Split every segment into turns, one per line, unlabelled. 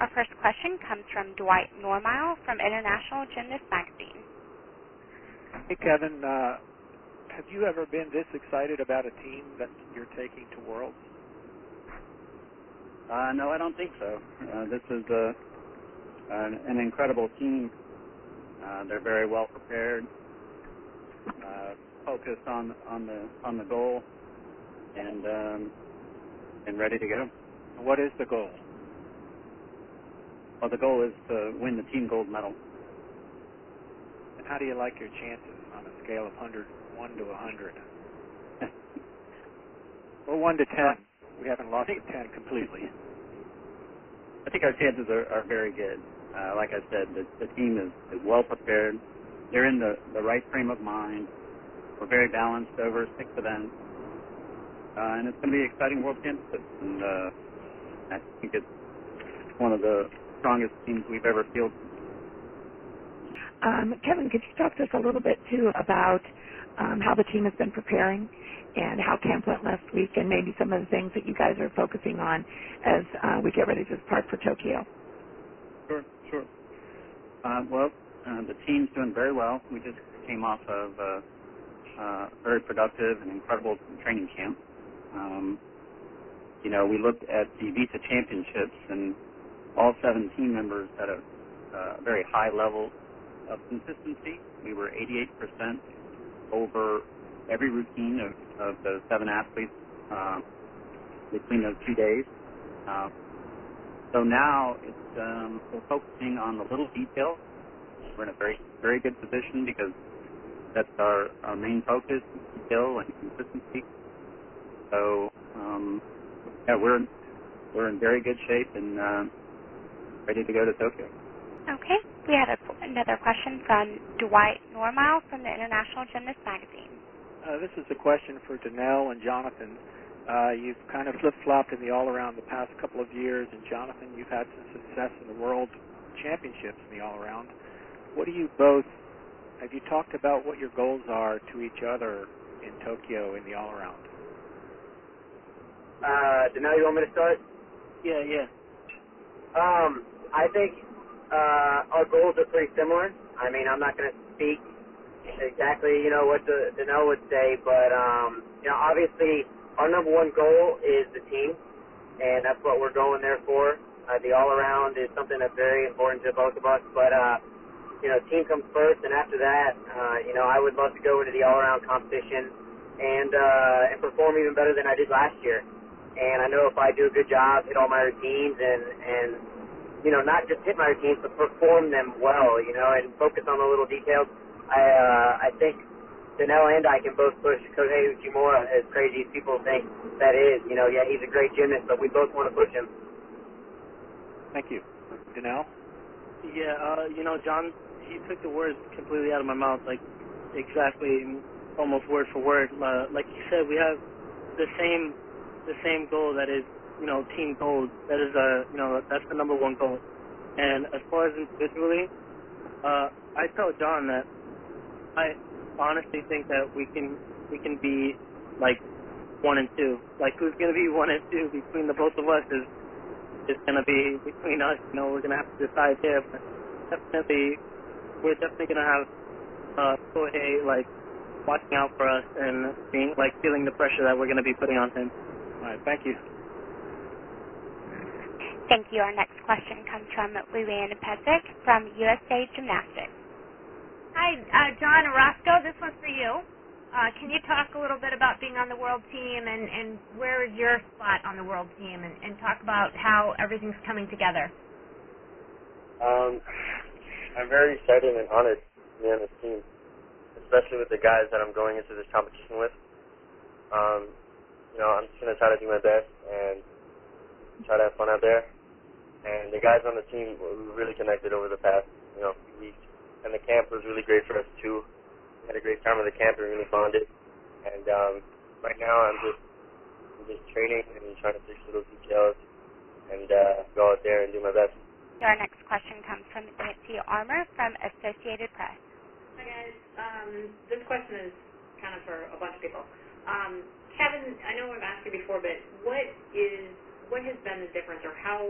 Our first question comes from Dwight Normile from International Gymnast Magazine.
Hey, Kevin. Have you ever been this excited about a team that you're taking to Worlds?
No, I don't think so. This is an incredible team. They're very well prepared, focused on the goal, and ready to go.
What is the goal?
Well, the goal is to win the team gold medal.
And how do you like your chances on a scale of 100, 1 to 100? Or 1 to 10. We haven't lost to 10 completely.
I think our chances are very good. Like I said, the team is well prepared. They're in the right frame of mind. We're very balanced over 6 events. And it's going to be an exciting World Championships. And I think it's one of the strongest teams we've ever fielded.
Kevin, could you talk to us a little bit, too, about how the team has been preparing and how camp went last week and maybe some of the things that you guys are focusing on as we get ready to depart for Tokyo?
Sure. Well, the team's doing very well. We just came off of a very productive and incredible training camp. We looked at the Visa Championships, and all 7 team members had a very high level of consistency. We were 88% over every routine of the 7 athletes between those 2 days. So now we're focusing on the little details. We're in a very, very good position because that's our main focus, skill and consistency. So we're in very good shape and ready to go to Tokyo.
Okay. We have another question from Dwight Normile from the International Gymnast Magazine.
This is a question for Danell and Jonathan. You've kind of flip-flopped in the all-around the past couple of years, and Jonathan, you've had some success in the World Championships in the all-around. Have you talked about what your goals are to each other in Tokyo in the all-around?
Danell, you want me to start?
Yeah.
I think our goals are pretty similar. I mean, I'm not going to speak exactly, what Danell would say, but, obviously our number one goal is the team, and that's what we're going there for. The all-around is something that's very important to both of us, but, team comes first, and after that, I would love to go into the all-around competition and perform even better than I did last year. And I know if I do a good job, hit all my routines, and not just hit my routines, but perform them well, and focus on the little details, I think Danell and I can both push Kohei Uchimura, as crazy as people think that is. Yeah, he's a great gymnast, but we both want to push him.
Thank you. Danell?
Yeah, John, he took the words completely out of my mouth, like exactly, almost word for word. Like you said, we have the same goal, that is, team gold. That is, that's the number one goal. And as far as individually, I tell John that I honestly think that we can be like 1 and 2. Like, who's going to be 1 and 2 between the both of us is going to be between us. We're going to have to decide there. But we're definitely going to have Kohei watching out for us and feeling the pressure that we're going to be putting on him.
All right, thank you.
Thank you. Our next question comes from Leyva from USA Gymnastics.
Hi, John Arasco. This one's for you. Can you talk a little bit about being on the world team and where is your spot on the world team and talk about how everything's coming together?
I'm very excited and honored to be on this team, especially with the guys that I'm going into this competition with. I'm just going to try to do my best and try to have fun out there. And the guys on the team were really connected over the past, few weeks. And the camp was really great for us, too. We had a great time at the camp and really bonded. And right now I'm just training and trying to fix little details and go out there and do my best.
Our next question comes from Nancy Armour from Associated Press.
Hi, guys. This question is kind of for a bunch of people. Kevin, I know I've asked you before, but what has been the difference, or how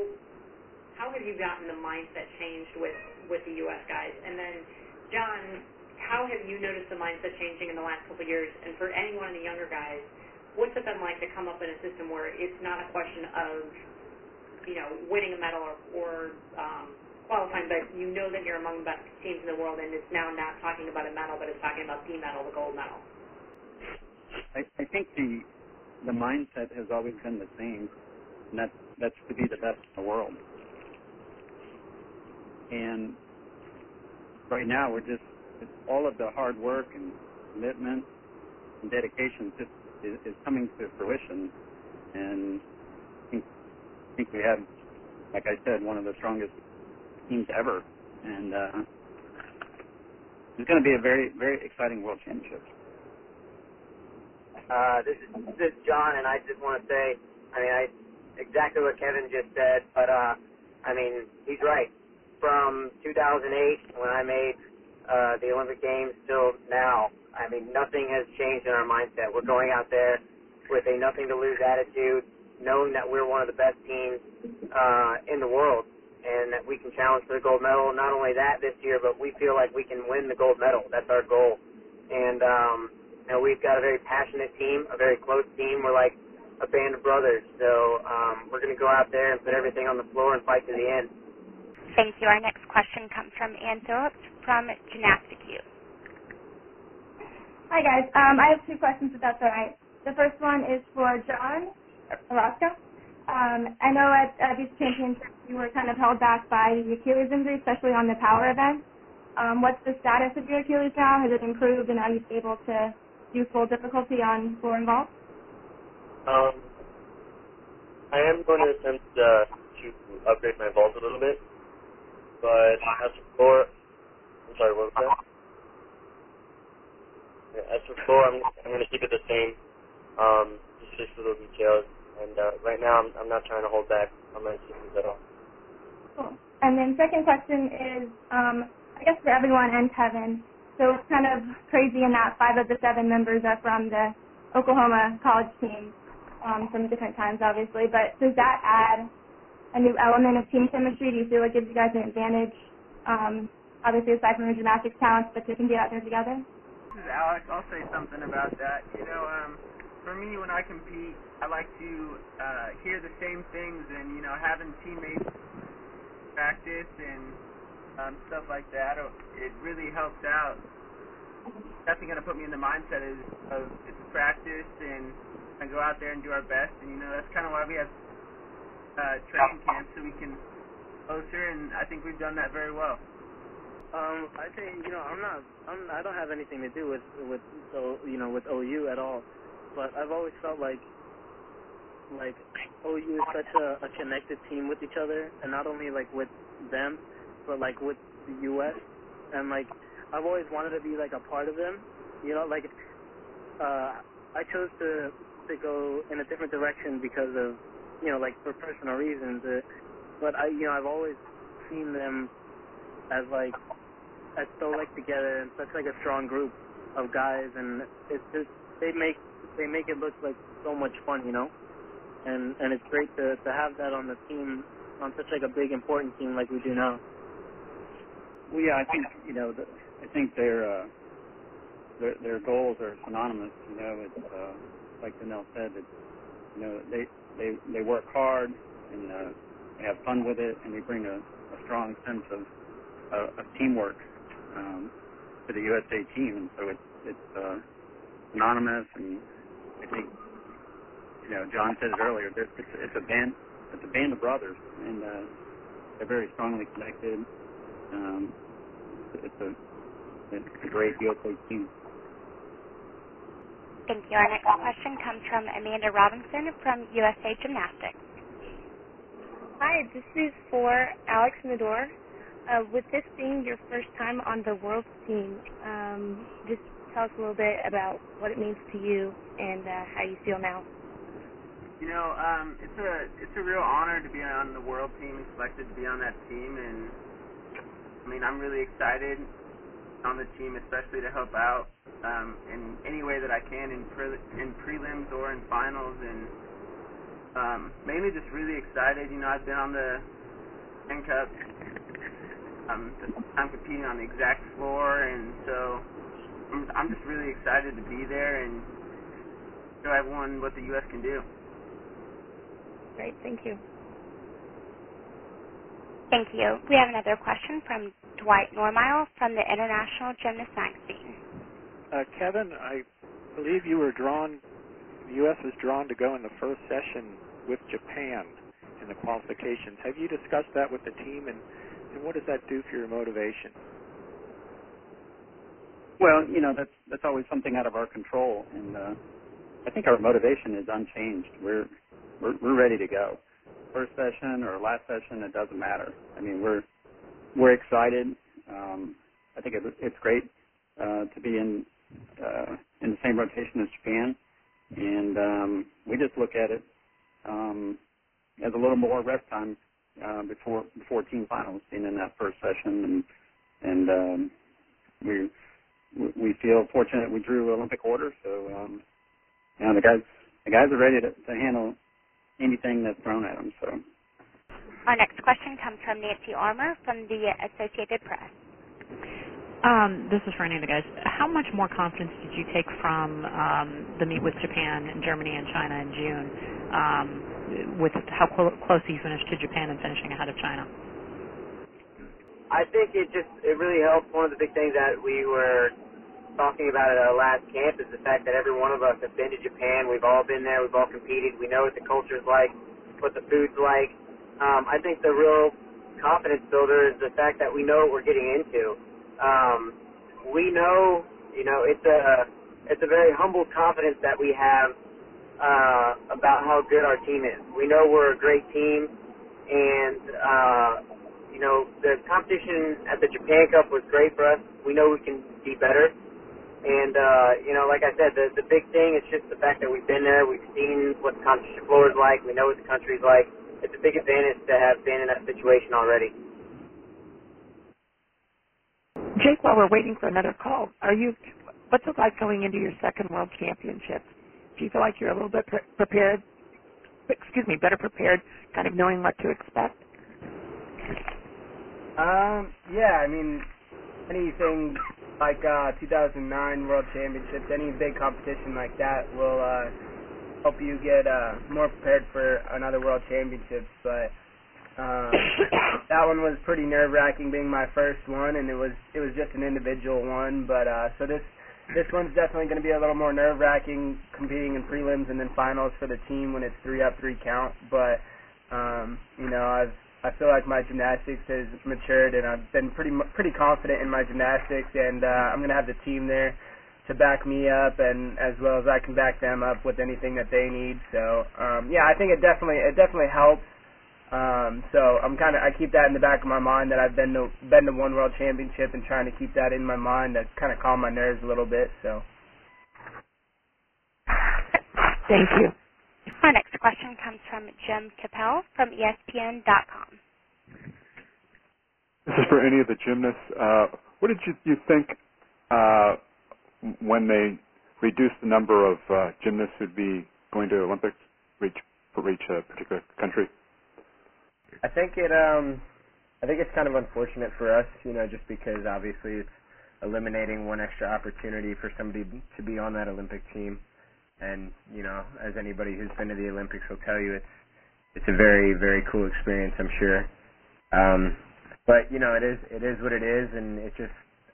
how have you gotten the mindset changed with the U.S. guys? And then, John, how have you noticed the mindset changing in the last couple of years? And for any one of the younger guys, what's it been like to come up in a system where it's not a question of, winning a medal or qualifying, but you know that you're among the best teams in the world, and it's now not talking about a medal, but it's talking about the medal, the gold medal?
I think the mindset has always been the same, and that's to be the best in the world. And right now it's all of the hard work and commitment and dedication just is coming to fruition. And I think we have, like I said, one of the strongest teams ever. And it's going to be a very, very exciting World Championship.
This is John, and I just want to say, exactly what Kevin just said, but, he's right. From 2008, when I made the Olympic Games, till now, nothing has changed in our mindset. We're going out there with a nothing-to-lose attitude, knowing that we're one of the best teams in the world, and that we can challenge for the gold medal. Not only that this year, but we feel like we can win the gold medal. That's our goal. And we've got a very passionate team, a very close team. We're like a band of brothers. So we're going to go out there and put everything on the floor and fight to the end.
Thank you. Our next question comes from Ann Phillips from Gymnastics Youth.
Hi, guys. I have two questions, if that's all right. The first one is for John Arasco. I know at these championships you were kind of held back by the Achilles injury, especially on the power event. What's the status of your Achilles now? Has it improved, and are you able to do full difficulty on floor and vault?
I am going to attempt to upgrade my vault a little bit. But as for floor, I'm sorry, what was that? Yeah, as for floor, I'm going to keep it the same, just fix the little details. And right now, I'm not trying to hold back on my systems at all.
Cool. And then second question is, I guess for everyone and Kevin, so it's kind of crazy in that 5 of the 7 members are from the Oklahoma college team, from different times, obviously. But does that add a new element of team chemistry? Do you feel it gives you guys an advantage, obviously aside from your gymnastics talents, but you can be out there together?
This is Alex. I'll say something about that. For me, when I compete, I like to hear the same things, and having teammates practice and stuff like that, it really helps out. Definitely going to put me in the mindset of it's practice and go out there and do our best, and that's kind of why we have training camp, so we can closer, and I think we've done that very well.
I say, I don't have anything to do with OU at all, but I've always felt like OU is such a connected team with each other, and not only like with them, but like with the U.S. And like I've always wanted to be like a part of them. I chose to go in a different direction because of for personal reasons. But I've always seen them as so together and such a strong group of guys, and it's just they make it look like so much fun, and it's great to have that on the team, on such a big important team like we do now.
Well, yeah, I think I think their goals are synonymous. It's like Danell said, that they work hard and they have fun with it, and they bring a strong sense of teamwork to the USA team, and so it's synonymous. And I think John said it earlier. It's a band of brothers, and they're very strongly connected. It's a great USA team.
Thank you. Our next question comes from Amanda Robinson from USA Gymnastics.
Hi, this is for Alex Naddour. With this being your first time on the world team, just tell us a little bit about what it means to you and how you feel now.
It's a real honor to be on the world team and selected to be on that team, and I'm really excited on the team, especially to help out in any way that I can in prelims or in finals, and mainly just really excited. I've been on the Japan Cup. I'm competing on the exact floor, and so I'm just really excited to be there and show everyone what the U.S. can do.
Great, thank you.
Thank you. We have another question from Dwight Normile from the International Gymnast Magazine.
Kevin, I believe the U.S. was drawn to go in the first session with Japan in the qualifications. Have you discussed that with the team, and what does that do for your motivation?
Well, that's always something out of our control, and I think our motivation is unchanged. We're ready to go. First session or last session, it doesn't matter. I mean, we're excited. I think it's great to be in the same rotation as Japan, and we just look at it as a little more rest time before team finals, being in that first session, and we feel fortunate we drew Olympic order, so the guys are ready to handle anything that's thrown at them. So
our next question comes from Nancy Armour from the Associated Press.
This is for any of the guys. How much more confidence did you take from the meet with Japan and Germany and China in June, with how close you finished to Japan and finishing ahead of China?
I think it really helped. One of the big things that we were talking about at our last camp is the fact that every one of us have been to Japan. We've all been there. We've all competed. We know what the culture's like, what the food's like. I think the real confidence builder is the fact that we know what we're getting into. We know, it's a very humble confidence that we have about how good our team is. We know we're a great team, and the competition at the Japan Cup was great for us. We know we can be better. And, like I said, the big thing is just the fact that we've been there. We've seen what the competition floor is like. We know what the country's like. It's a big advantage to have been in that situation already.
Jake, while we're waiting for another call, what's it like going into your second World Championship? Do you feel like you're a little bit better prepared, kind of knowing what to expect?
Yeah, I mean, anything like 2009 World Championships, any big competition like that will help you get more prepared for another World Championships. But that one was pretty nerve-wracking, being my first one, and it was just an individual one. But so this one's definitely going to be a little more nerve-wracking, competing in prelims and then finals for the team when it's 3 up, 3 count. But I feel like my gymnastics has matured, and I've been pretty confident in my gymnastics, and I'm going to have the team there to back me up, and as well as I can back them up with anything that they need. So yeah, I think it definitely helps. So I keep that in the back of my mind, that I've been to one World Championship, and trying to keep that in my mind to kind of calm my nerves a little bit. So
thank you.
Our next question comes from Jim Capel from ESPN.com.
This is for any of the gymnasts. What did you think when they reduced the number of gymnasts who'd be going to Olympics for each particular country?
I think it's kind of unfortunate for us, just because obviously it's eliminating one extra opportunity for somebody to be on that Olympic team. And, as anybody who's been to the Olympics will tell you, it's a very, very cool experience, I'm sure. But, it is what it is, and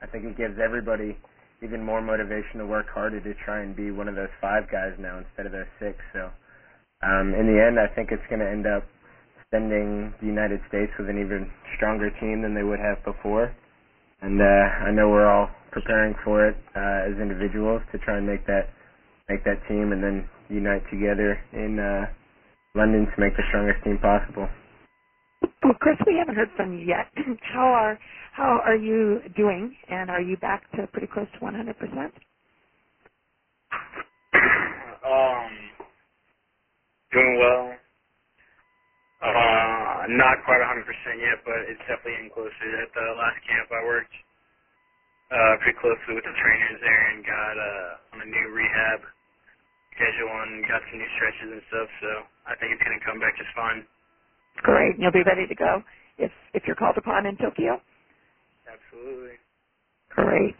I think it gives everybody even more motivation to work harder to try and be one of those 5 guys now instead of those 6. So, in the end, I think it's going to end up sending the United States with an even stronger team than they would have before. And I know we're all preparing for it as individuals to try and make that team, and then unite together in London to make the strongest team possible.
Well, Chris, we haven't heard from you yet. How are you doing, and are you back to pretty close to 100%?
Doing well. Not quite 100% yet, but it's definitely getting closer. At the last camp, I worked pretty closely with the trainers there and got on a new rehab schedule and got some new stretches and stuff, so I think it's going to come back just fine.
Great. You'll be ready to go. if you're called upon in Tokyo?
Absolutely.
Great.